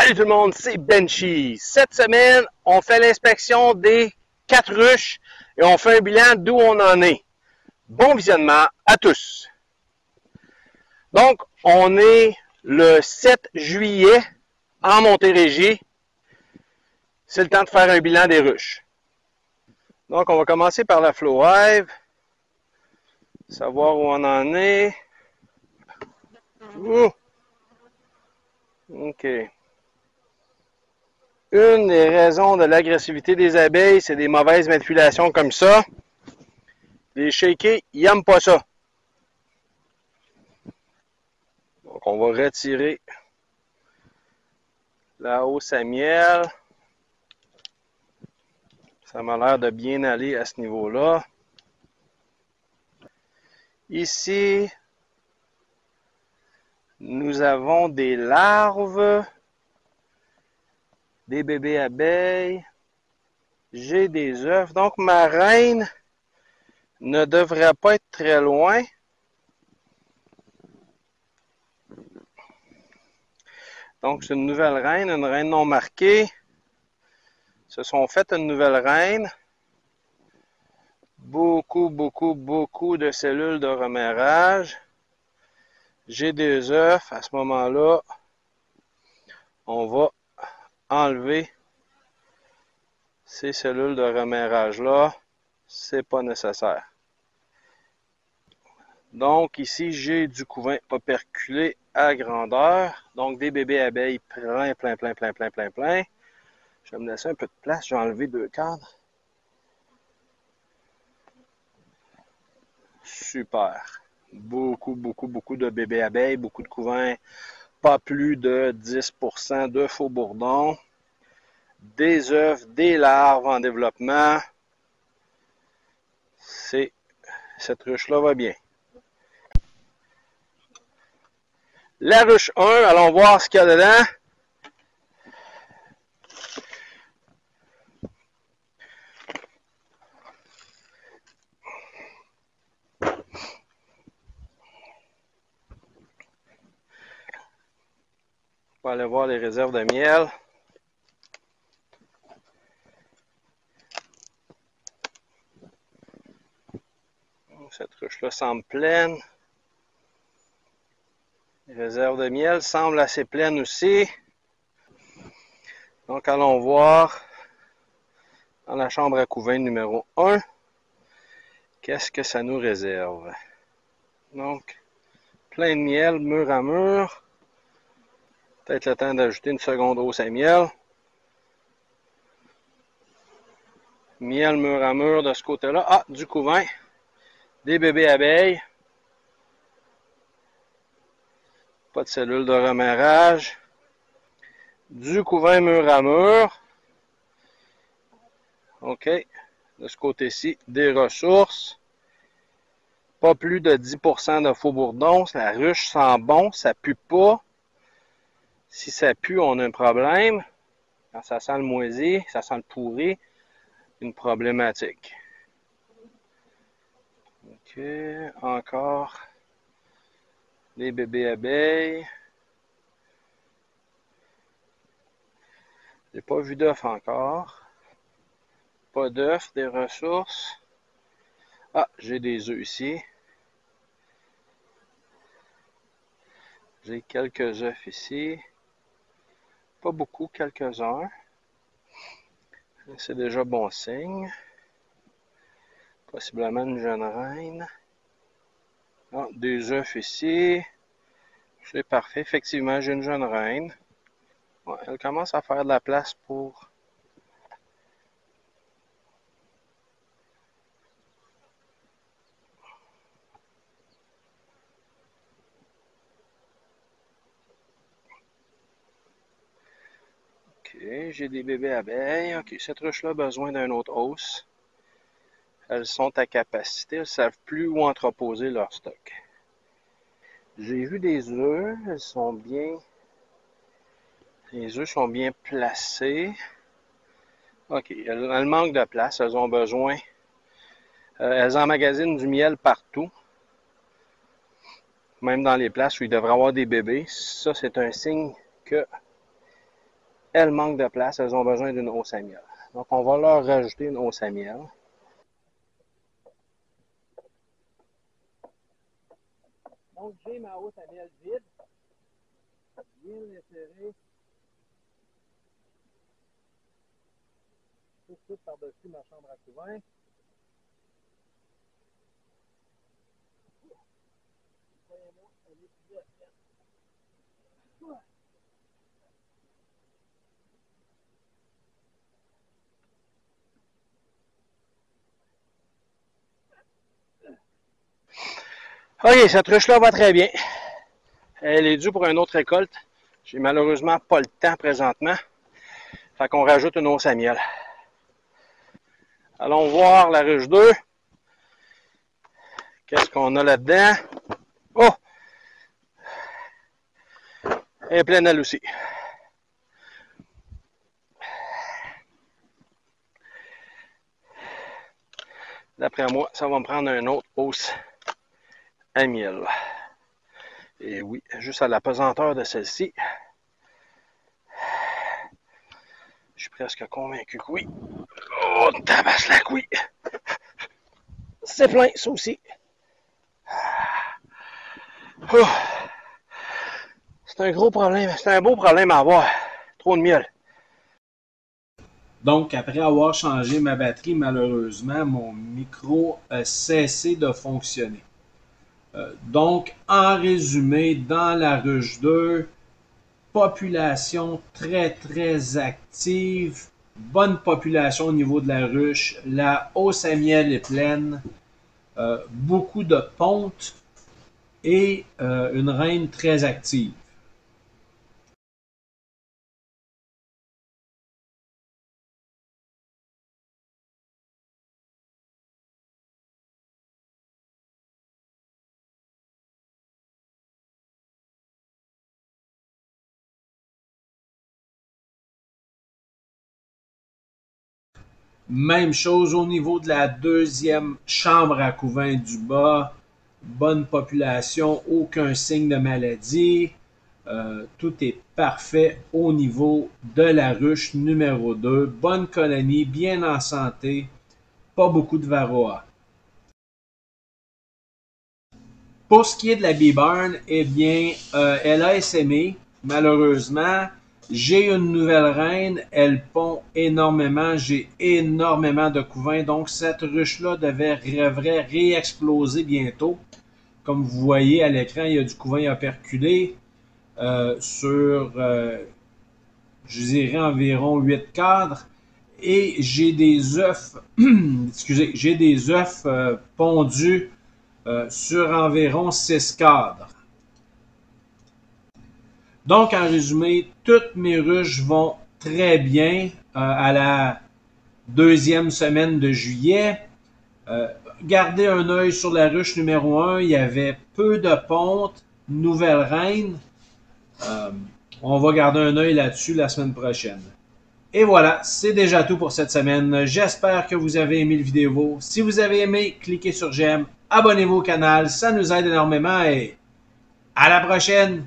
Salut tout le monde, c'est Benchy. Cette semaine, on fait l'inspection des 4 ruches et on fait un bilan d'où on en est. Bon visionnement à tous. Donc, on est le 7 juillet en Montérégie. C'est le temps de faire un bilan des ruches. Donc, on va commencer par la Flow Hive. Savoir où on en est. OK. Une des raisons de l'agressivité des abeilles, c'est des mauvaises manipulations comme ça. Les shakers, ils n'aiment pas ça. Donc, on va retirer la hausse à miel. Ça m'a l'air de bien aller à ce niveau-là. Ici, nous avons des larves, des bébés abeilles. J'ai des œufs. Donc, ma reine ne devrait pas être très loin. Donc, c'est une nouvelle reine, une reine non marquée. Se sont faites une nouvelle reine. Beaucoup de cellules de remerrage. J'ai des œufs. À ce moment-là, on va enlever ces cellules de remerrage-là. C'est pas nécessaire. Donc, ici, j'ai du couvain operculé à grandeur. Donc, des bébés abeilles plein. Je vais me laisser un peu de place. J'ai enlevé 2 cadres. Super. Beaucoup de bébés abeilles, beaucoup de couvains. Pas plus de 10% de faux bourdons. Des œufs, des larves en développement. Cette ruche-là va bien. La ruche 1, allons voir ce qu'il y a dedans. On va aller voir les réserves de miel. Cette ruche-là semble pleine. Les réserves de miel semblent assez pleines aussi. Donc, allons voir dans la chambre à couvain numéro 1. Qu'est-ce que ça nous réserve? Donc, plein de miel, mur à mur. Peut-être le temps d'ajouter une seconde hausse à miel. Miel mur à mur de ce côté-là. Ah, du couvain. Des bébés abeilles. Pas de cellules de remerrage. Du couvain mur à mur. OK. De ce côté-ci, des ressources. Pas plus de 10% de faux bourdons. La ruche sent bon, ça pue pas. Si ça pue, on a un problème. Quand ça sent le moisi, ça sent le pourri, une problématique. OK. Encore des bébés abeilles. J'ai pas vu d'œufs encore. Pas d'œufs, des ressources. Ah, j'ai des œufs ici. J'ai quelques œufs ici. Pas beaucoup, quelques-uns. C'est déjà bon signe. Possiblement une jeune reine. Ah, des œufs ici. C'est parfait. Effectivement, j'ai une jeune reine. Ouais, elle commence à faire de la place pour... OK, j'ai des bébés abeilles. OK, cette ruche-là a besoin d'un autre hausse. Elles sont à capacité. Elles ne savent plus où entreposer leur stock. J'ai vu des œufs. Elles sont bien... Les œufs sont bien placés. OK, elles manquent de place. Elles ont besoin... elles emmagasinent du miel partout. Même dans les places où il devrait y avoir des bébés. Ça, c'est un signe que elles manquent de place, elles ont besoin d'une hausse à miel. Donc, on va leur rajouter une hausse à miel. Donc, j'ai ma hausse à miel vide. Bien l'insérer tout de suite par-dessus ma chambre à couvain. Voyez-moi, elle est bien. OK, cette ruche-là va très bien. Elle est due pour une autre récolte. J'ai malheureusement pas le temps présentement. Fait qu'on rajoute une hausse à miel. Allons voir la ruche 2. Qu'est-ce qu'on a là-dedans? Oh! Elle est pleine elle aussi. D'après moi, ça va me prendre une autre hausse à miel. Et oui, juste à la pesanteur de celle-ci, je suis presque convaincu que oui. Oh, tabaslac, oui! C'est plein, ça aussi. Oh. C'est un gros problème, c'est un beau problème à avoir. Trop de miel. Donc, après avoir changé ma batterie, malheureusement, mon micro a cessé de fonctionner. Donc, en résumé, dans la ruche 2, population très active, bonne population au niveau de la ruche, la hausse à miel est pleine, beaucoup de pontes et une reine très active. Même chose au niveau de la deuxième chambre à couvain du bas. Bonne population, aucun signe de maladie. Tout est parfait au niveau de la ruche numéro 2. Bonne colonie, bien en santé, pas beaucoup de varroa. Pour ce qui est de la Bee-Barn, eh bien, elle a essaimé, malheureusement. J'ai une nouvelle reine, elle pond énormément, j'ai énormément de couvains, donc cette ruche-là devrait réexploser bientôt. Comme vous voyez à l'écran, il y a du couvain operculé sur, je dirais, environ 8 cadres. Et j'ai des œufs, excusez, j'ai des œufs pondus sur environ 6 cadres. Donc, en résumé, toutes mes ruches vont très bien à la deuxième semaine de juillet. Gardez un œil sur la ruche numéro 1. Il y avait peu de pontes, nouvelle reine. On va garder un œil là-dessus la semaine prochaine. Et voilà, c'est déjà tout pour cette semaine. J'espère que vous avez aimé la vidéo. Si vous avez aimé, cliquez sur j'aime, abonnez-vous au canal, ça nous aide énormément et à la prochaine!